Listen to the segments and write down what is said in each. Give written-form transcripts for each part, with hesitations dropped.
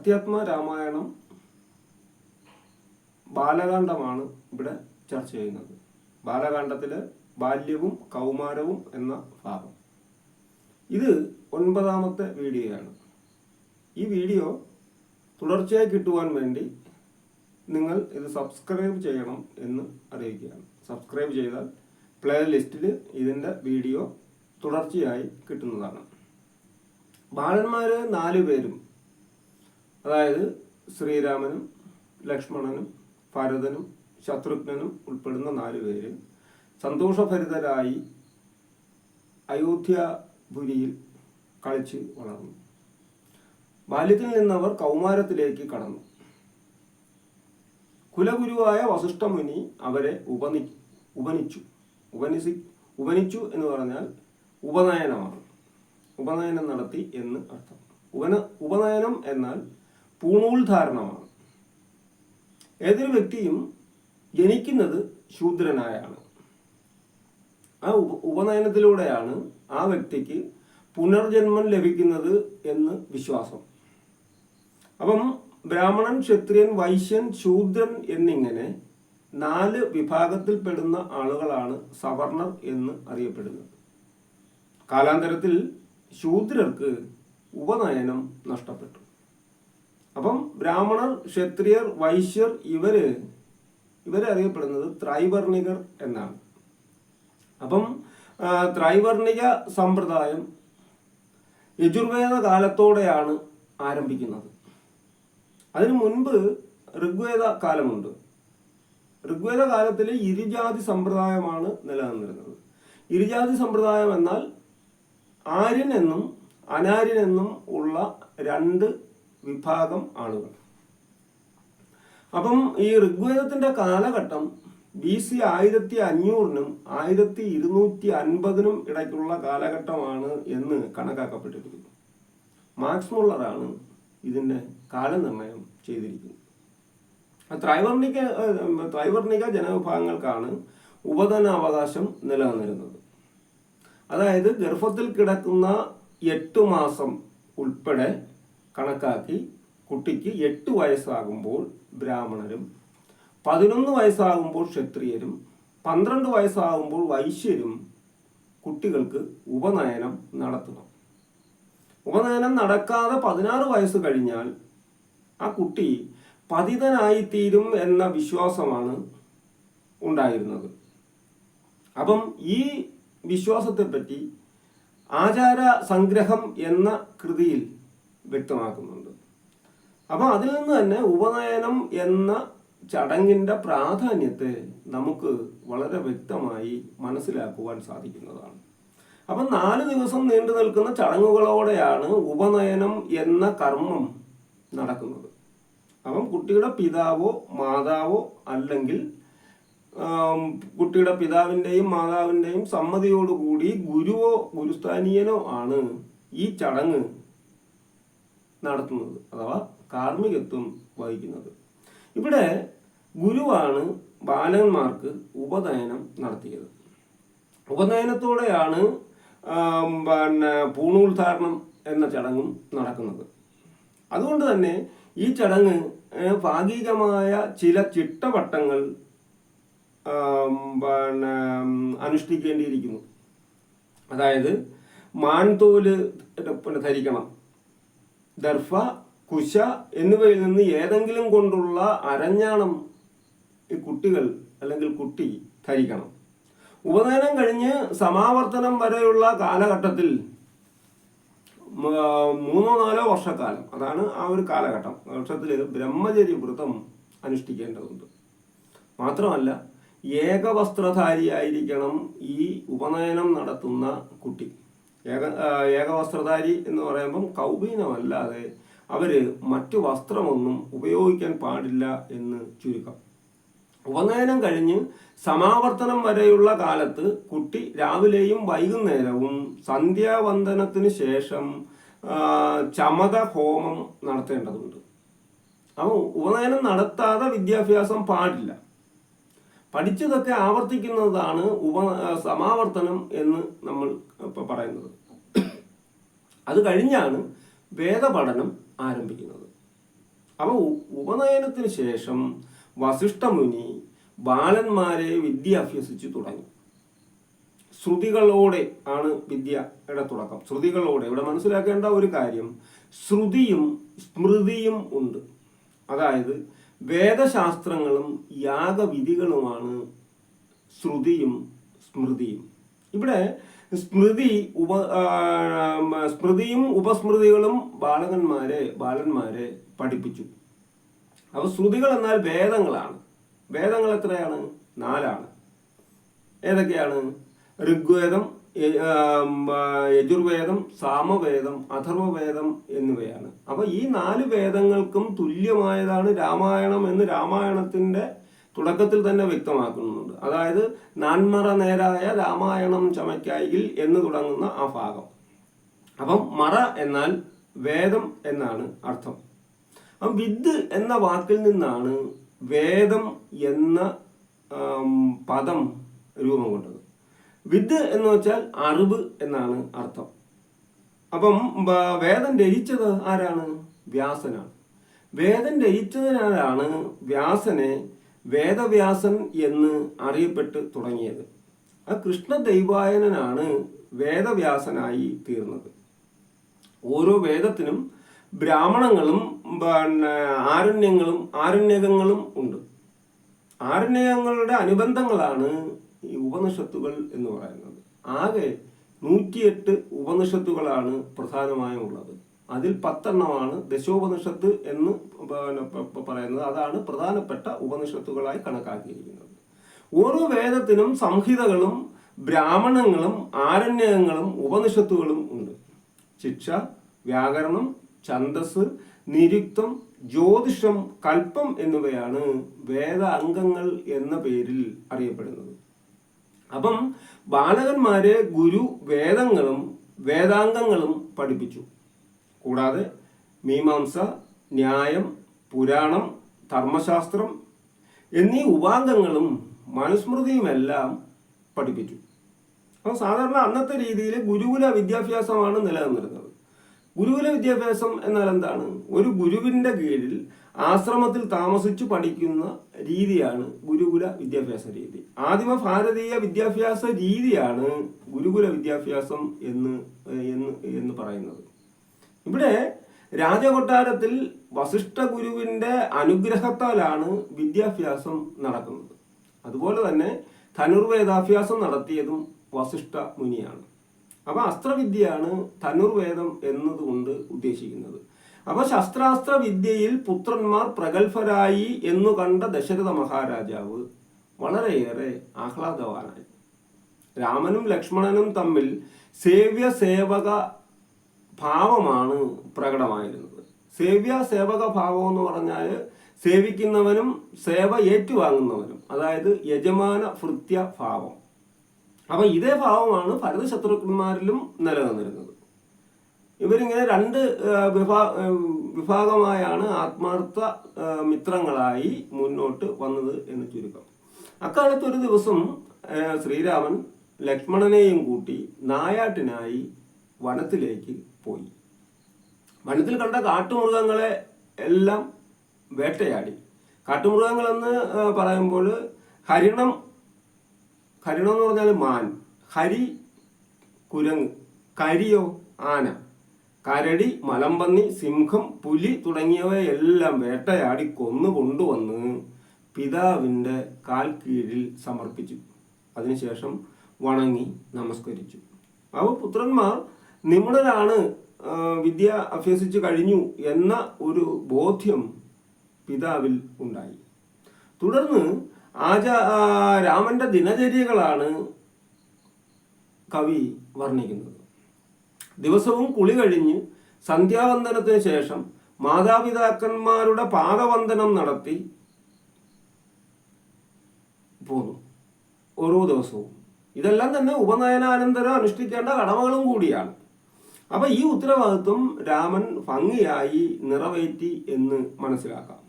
അധ്യാത്മ രാമായണം ബാലകാന്ഡമാണ് ഇവിടെ ചർച്ച ചെയ്യുന്നത്. ബാലകാന്ഡത്തിലെ ബാല്യവും കൗമാരവും എന്ന ഭാഗം. ഇത് 9ാമത്തെ വീഡിയോയാണ്. ഈ വീഡിയോ തുടർച്ചയായി കിട്ടുവാൻ വേണ്ടി നിങ്ങൾ ഇത് സബ്സ്ക്രൈബ് ചെയ്യണം എന്ന് അറിയിക്കുകയാണ്. സബ്സ്ക്രൈബ് ചെയ്താൽ പ്ലേലിസ്റ്റിൽ ഇതിൻ്റെ വീഡിയോ തുടർച്ചയായി കിട്ടുന്നതാണ്. ബാലന്മാർ 4 പേരും, അതായത് ശ്രീരാമനും ലക്ഷ്മണനും ഭരതനും ശത്രുഘ്നനും ഉൾപ്പെടുന്ന 4 പേര് സന്തോഷഭരിതരായി അയോധ്യാപുരിയിൽ കളിച്ച് വളർന്നു. ബാല്യത്തിൽ നിന്നവർ കൗമാരത്തിലേക്ക് കടന്നു. കുലഗുരുവായ വസിഷ്ഠമുനി അവരെ ഉപനിച്ചു എന്ന് പറഞ്ഞാൽ ഉപനയനമാണ്. ഉപനയനം നടത്തി എന്ന് അർത്ഥം. ഉപനയനം എന്നാൽ പൂണൂൽധാരണമാണ്. ഏതൊരു വ്യക്തിയും ജനിക്കുന്നത് ശൂദ്രനായാണ്. ആ ഉപനയനത്തിലൂടെയാണ് ആ വ്യക്തിക്ക് പുനർജന്മം ലഭിക്കുന്നത് എന്ന് വിശ്വാസം. അപ്പം ബ്രാഹ്മണൻ, ക്ഷത്രിയൻ, വൈശ്യൻ, ശൂദ്രൻ എന്നിങ്ങനെ 4 വിഭാഗത്തിൽപ്പെടുന്ന ആളുകളാണ് സവർണർ എന്ന് അറിയപ്പെടുന്നത്. കാലാന്തരത്തിൽ ശൂദ്രർക്ക് ഉപനയനം നഷ്ടപ്പെട്ടു. അപ്പം ബ്രാഹ്മണർ, ക്ഷത്രിയർ, വൈശ്യർ ഇവരെ അറിയപ്പെടുന്നത് ത്രൈവർണികർ എന്നാണ്. അപ്പം ത്രൈവർണിക സമ്പ്രദായം യജുർവേദ കാലത്തോടെയാണ് ആരംഭിക്കുന്നത്. അതിനു മുൻപ് ഋഗ്വേദ കാലമുണ്ട്. ഋഗ്വേദ കാലത്തിൽ ഇരുജാതി സമ്പ്രദായമാണ് നിലനിന്നിരുന്നത്. ഇരുജാതി സമ്പ്രദായം എന്നാൽ ആര്യൻ എന്നും അനാര്യൻ എന്നും ഉള്ള 2 വിഭാഗം ആളുകൾ. അപ്പം ഈ ഋഗ്വേദത്തിന്റെ കാലഘട്ടം BC 1500-നും 1250-നും ഇടയ്ക്കുള്ള കാലഘട്ടമാണ് എന്ന് കണക്കാക്കപ്പെട്ടിരിക്കുന്നു. മാക്സ് മുള്ളറാണ് ഇതിന്റെ കാലനിർണയം ചെയ്തിരിക്കുന്നത്. ത്രൈവർണിക ജനവിഭാഗങ്ങൾക്കാണ് ഉപധനാവകാശം നിലനിന്നിരുന്നത്. അതായത് ഗർഭത്തിൽ കിടക്കുന്ന 8 മാസം ഉൾപ്പെടെ കണക്കാക്കി കുട്ടിക്ക് 8 വയസ്സാകുമ്പോൾ ബ്രാഹ്മണരും, 11 വയസ്സാകുമ്പോൾ ക്ഷത്രിയരും, 12 വയസ്സാകുമ്പോൾ വൈശ്യരും കുട്ടികൾക്ക് ഉപനയനം നടത്തണം. ഉപനയനം നടക്കാതെ 16 വയസ്സ് കഴിഞ്ഞാൽ ആ കുട്ടി പതിതനായിത്തീരും എന്ന വിശ്വാസമാണ് ഉണ്ടായിരുന്നത്. അപ്പം ഈ വിശ്വാസത്തെപ്പറ്റി ആചാര സംഗ്രഹം എന്ന കൃതിയിൽ വ്യക്തമാക്കുന്നുണ്ട്. അപ്പം അതിൽ നിന്ന് തന്നെ ഉപനയനം എന്ന ചടങ്ങിൻ്റെ പ്രാധാന്യത്തെ നമുക്ക് വളരെ വ്യക്തമായി മനസ്സിലാക്കുവാൻ സാധിക്കുന്നതാണ്. അപ്പം 4 ദിവസം നീണ്ടു നിൽക്കുന്ന ചടങ്ങുകളോടെയാണ് ഉപനയനം എന്ന കർമ്മം നടക്കുന്നത്. അപ്പം കുട്ടിയുടെ പിതാവോ മാതാവോ അല്ലെങ്കിൽ കുട്ടിയുടെ പിതാവിൻ്റെയും മാതാവിൻ്റെയും സമ്മതിയോടുകൂടി ഗുരുവോ ഗുരുസ്ഥാനീയനോ ആണ് ഈ ചടങ്ങ് നടത്തുന്നത്, അഥവാ കാർമ്മികത്വം വഹിക്കുന്നത്. ഇവിടെ ഗുരുവാണ് ബാലന്മാർക്ക് ഉപനയനം നടത്തിയത്. ഉപനയനത്തോടെയാണ് പൂണൂൽധാരണം എന്ന ചടങ്ങും നടക്കുന്നത്. അതുകൊണ്ട് തന്നെ ഈ ചടങ്ങ് ഭാഗികമായ ചില ചിട്ടവട്ടങ്ങൾ അനുഷ്ഠിക്കേണ്ടിയിരിക്കുന്നു. അതായത് മാൻതോല് ധരിക്കണം. ദർഭ, കുശ എന്നിവയിൽ നിന്ന് ഏതെങ്കിലും കൊണ്ടുള്ള അരഞ്ഞാണം ഈ കുട്ടികൾ അല്ലെങ്കിൽ കുട്ടി ധരിക്കണം. ഉപനയനം കഴിഞ്ഞ് സമാവർത്തനം വരെയുള്ള കാലഘട്ടത്തിൽ 3-4 വർഷക്കാലം, അതാണ് ആ ഒരു കാലഘട്ടം, വർഷത്തിൽ ബ്രഹ്മചര്യ വ്രതം അനുഷ്ഠിക്കേണ്ടതുണ്ട്. മാത്രമല്ല ഏകവസ്ത്രധാരിയായിരിക്കണം ഈ ഉപനയനം നടത്തുന്ന കുട്ടി. ഏകവസ്ത്രധാരി എന്ന് പറയുമ്പം കൗപീനമല്ലാതെ അവര് മറ്റു വസ്ത്രമൊന്നും ഉപയോഗിക്കാൻ പാടില്ല എന്ന് ചുരുക്കം. ഉപനയനം കഴിഞ്ഞ് സമാവർത്തനം വരെയുള്ള കാലത്ത് കുട്ടി രാവിലെയും വൈകുന്നേരവും സന്ധ്യാവന്ദനത്തിന് ശേഷം ചമത ഹോമം നടത്തേണ്ടതുണ്ട്. അപ്പോൾ ഉപനയനം നടത്താതെ വിദ്യാഭ്യാസം പാടില്ല. പഠിച്ചതൊക്കെ ആവർത്തിക്കുന്നതാണ് സമാവർത്തനം എന്ന് നമ്മൾ ഇപ്പോൾ പറയുന്നത്. അത് കഴിഞ്ഞാണ് വേദപഠനം ആരംഭിക്കുന്നത്. അപ്പോൾ ഉപനയനത്തിന് ശേഷം വസിഷ്ഠമുനി ബാലന്മാരെ വിദ്യ അഭ്യസിച്ചു തുടങ്ങി. ശ്രുതികളോടെ ആണ് വിദ്യയുടെ തുടക്കം. ശ്രുതികളോടെ ഇവിടെ മനസ്സിലാക്കേണ്ട ഒരു കാര്യം, ശ്രുതിയും സ്മൃതിയും ഉണ്ട്. അതായത് വേദശാസ്ത്രങ്ങളും യാഗവിധികളുമാണ് ശ്രുതിയും സ്മൃതിയും. ഇവിടെ സ്മൃതിയും ഉപസ്മൃതികളും ബാലന്മാരെ പഠിപ്പിച്ചു. അപ്പൊ ശ്രുതികൾ എന്നാൽ വേദങ്ങളാണ്. വേദങ്ങൾ എത്രയാണ്? 4. ഏതൊക്കെയാണ്? ഋഗ്വേദം, യജുർവേദം, സാമവേദം, അഥർവവേദം എന്നിവയാണ്. അപ്പൊ ഈ 4 വേദങ്ങൾക്കും തുല്യമായതാണ് രാമായണം എന്ന് രാമായണത്തിന്റെ തുടക്കത്തിൽ തന്നെ വ്യക്തമാക്കുന്നുണ്ട്. അതായത് നാൻമറ നേരായ രാമായണം ചമയ്ക്കായിൽ എന്ന് തുടങ്ങുന്ന ആ ഭാഗം. അപ്പം മറ എന്നാൽ വേദം എന്നാണ് അർത്ഥം. അപ്പം വിദ് എന്ന വാക്കിൽ നിന്നാണ് വേദം എന്ന പദം രൂപം കൊണ്ടത്. വിദ് എന്ന് വെച്ചാൽ അറിവ് എന്നാണ് അർത്ഥം. അപ്പം വേദം രചിച്ചത് ആരാണ്? വ്യാസനാണ്. വേദം രചിച്ചതിനാലാണ് വ്യാസനെ വേദവ്യാസൻ എന്ന് അറിയപ്പെട്ട് തുടങ്ങിയത്. ആ കൃഷ്ണദൈവായനാണ് വേദവ്യാസനായി തീർന്നത്. ഓരോ വേദത്തിനും ബ്രാഹ്മണങ്ങളും ആരണ്യകങ്ങളും ഉണ്ട്. ആരണ്യകങ്ങളുടെ അനുബന്ധങ്ങളാണ് ഈ ഉപനിഷത്തുകൾ എന്ന് പറയുന്നത്. ആകെ 108 ഉപനിഷത്തുകളാണ് പ്രധാനമായും ഉള്ളത്. അതിൽ 10 ദശോപനിഷത്ത് എന്ന് പറയുന്നത്. അതാണ് പ്രധാനപ്പെട്ട ഉപനിഷത്തുകളായി കണക്കാക്കിയിരിക്കുന്നത്. ഓരോ വേദത്തിനും സംഹിതകളും ബ്രാഹ്മണങ്ങളും ആരണ്യകങ്ങളും ഉപനിഷത്തുകളും ഉണ്ട്. ശിക്ഷ, വ്യാകരണം, ഛന്ദസ്, നിരുക്തം, ജ്യോതിഷം, കൽപ്പം എന്നിവയാണ് വേദ അംഗങ്ങൾ എന്ന പേരിൽ അറിയപ്പെടുന്നത്. അപ്പം ബാലകന്മാരെ ഗുരു വേദങ്ങളും വേദാംഗങ്ങളും പഠിപ്പിച്ചു. കൂടാതെ മീമാംസ, ന്യായം, പുരാണം, ധർമ്മശാസ്ത്രം എന്നീ ഉപാംഗങ്ങളും മനുസ്മൃതിയുമെല്ലാം പഠിപ്പിച്ചു. അപ്പോൾ സാധാരണ അന്നത്തെ രീതിയിൽ ഗുരുകുല വിദ്യാഭ്യാസമാണ് നിലനിന്നിരുന്നത്. ഗുരുകുല വിദ്യാഭ്യാസം എന്നാൽ എന്താണ്? ഒരു ഗുരുവിൻ്റെ കീഴിൽ ആശ്രമത്തിൽ താമസിച്ചു പഠിക്കുന്ന രീതിയാണ് ഗുരുകുല വിദ്യാഭ്യാസ രീതി. ആദിമ ഭാരതീയ വിദ്യാഭ്യാസ രീതിയാണ് ഗുരുകുല വിദ്യാഭ്യാസം എന്ന് പറയുന്നത്. ഇവിടെ രാജകൊട്ടാരത്തിൽ വസിഷ്ഠ ഗുരുവിൻ്റെ അനുഗ്രഹത്താലാണ് വിദ്യാഭ്യാസം നടക്കുന്നത്. അതുപോലെ തന്നെ ധനുർവേദാഭ്യാസം നടത്തിയതും വസിഷ്ഠ മുനിയാണ്. അപ്പൊ അസ്ത്രവിദ്യയാണ് ധനുർവേദം എന്നതുകൊണ്ട് ഉദ്ദേശിക്കുന്നത്. അപ്പൊ ശസ്ത്രാസ്ത്ര വിദ്യയിൽ പുത്രന്മാർ പ്രഗത്ഭരായി എന്നു കണ്ട ദശരഥ മഹാരാജാവ് വളരെയേറെ ആഹ്ലാദവാനായി. രാമനും ലക്ഷ്മണനും തമ്മിൽ സേവ്യ സേവക ഭാവമാണ് പ്രകടമായിരുന്നത്. സേവ്യ സേവക ഭാവം എന്ന് പറഞ്ഞാൽ സേവിക്കുന്നവനും സേവ ഏറ്റുവാങ്ങുന്നവനും, അതായത് യജമാന ഭൃത്യ ഭാവം. അപ്പൊ ഇതേ ഭാവമാണ് ഭരത ശത്രുഘ്നന്മാരിലും നിലനിന്നിരുന്നത്. ഇവരിങ്ങനെ 2 വിഭാഗമായാണ് ആത്മാർത്ഥ മിത്രങ്ങളായി മുന്നോട്ട് വന്നത് എന്ന് ചുരുക്കം. അക്കാലത്ത് ഒരു ദിവസം ശ്രീരാമൻ ലക്ഷ്മണനെയും കൂട്ടി നായാട്ടിനായി വനത്തിലേക്ക് പോയി. വനത്തിൽ കണ്ട കാട്ടുമൃഗങ്ങളെ എല്ലാം വേട്ടയാടി. കാട്ടുമൃഗങ്ങളെന്ന് പറയുമ്പോൾ ഹരിണം എന്ന് പറഞ്ഞാൽ മാൻ, ഹരി കുരങ്ങ്, കരിയോ ആന, കരടി, മലമ്പന്നി, സിംഹം, പുലി തുടങ്ങിയവയെല്ലാം വേട്ടയാടി കൊന്നു കൊണ്ടുവന്ന് പിതാവിൻ്റെ കാൽ കീഴിൽ സമർപ്പിച്ചു. അതിനുശേഷം വണങ്ങി നമസ്കരിച്ചു. അപ്പോൾ പുത്രന്മാർ നിപുണരാണ്, വിദ്യ അഭ്യസിച്ചു കഴിഞ്ഞു എന്ന ഒരു ബോധ്യം പിതാവിൽ ഉണ്ടായി. തുടർന്ന് രാമന്റെ ദിനചര്യകളാണ് കവി വർണ്ണിക്കുന്നത്. ദിവസവും കുളി കഴിഞ്ഞ് സന്ധ്യാവന്ദനത്തിന് ശേഷം മാതാപിതാക്കന്മാരുടെ പാദവന്ദനം നടത്തി പോന്നു ഓരോ ദിവസവും. ഇതെല്ലാം തന്നെ ഉപനയനാനന്തരം അനുഷ്ഠിക്കേണ്ട കടമകളും കൂടിയാണ്. അപ്പൊ ഈ ഉത്തരവാദിത്വം രാമൻ ഭംഗിയായി നിറവേറ്റി എന്ന് മനസ്സിലാക്കാം.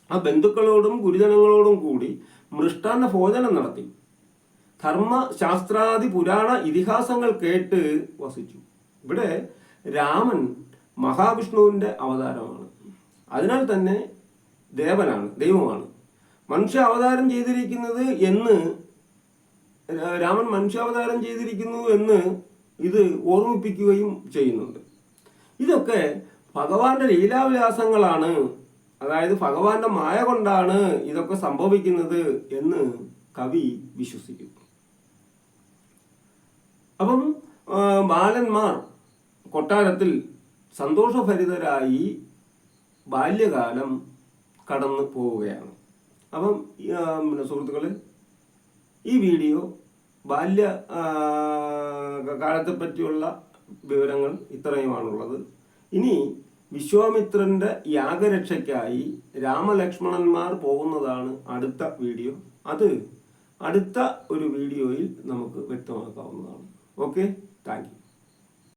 ആ ബന്ധുക്കളോടും ഗുരുജനങ്ങളോടും കൂടി മൃഷ്ടാന്ന ഭോജനം നടത്തി. ധർമ്മശാസ്ത്രാദി പുരാണ ഇതിഹാസങ്ങൾ കേട്ട് വസിച്ചു. ഇവിടെ രാമൻ മഹാവിഷ്ണുവിൻ്റെ അവതാരമാണ്. അതിനാൽ തന്നെ ദൈവമാണ്. മനുഷ്യ അവതാരം ചെയ്തിരിക്കുന്നത് എന്ന് രാമൻ മനുഷ്യാവതാരം ചെയ്തിരിക്കുന്നു എന്ന് ഇത് ഓർമ്മിപ്പിക്കുകയും ചെയ്യുന്നുണ്ട്. ഇതൊക്കെ ഭഗവാന്റെ ലീലാവിലാസങ്ങളാണ്, അതായത് ഭഗവാന്റെ മായ കൊണ്ടാണ് ഇതൊക്കെ സംഭവിക്കുന്നത് എന്ന് കവി വിശ്വസിക്കുന്നു. അപ്പം ബാലന്മാർ കൊട്ടാരത്തിൽ സന്തോഷഭരിതരായി ബാല്യകാലം കടന്നു പോവുകയാണ്. അപ്പം സുഹൃത്തുക്കളെ, ഈ വീഡിയോ ബാല്യ കാലത്തെ പറ്റിയുള്ള വിവരങ്ങൾ ഇത്രയുമാണുള്ളത്. ഇനി വിശ്വാമിത്രന്റെ യാഗരക്ഷയ്ക്കായി രാമലക്ഷ്മണന്മാർ പോകുന്നതാണ് അടുത്ത വീഡിയോ. അത് അടുത്ത ഒരു വീഡിയോയിൽ നമുക്ക് വ്യക്തമാക്കാവുന്നതാണ്. Okay, thank you.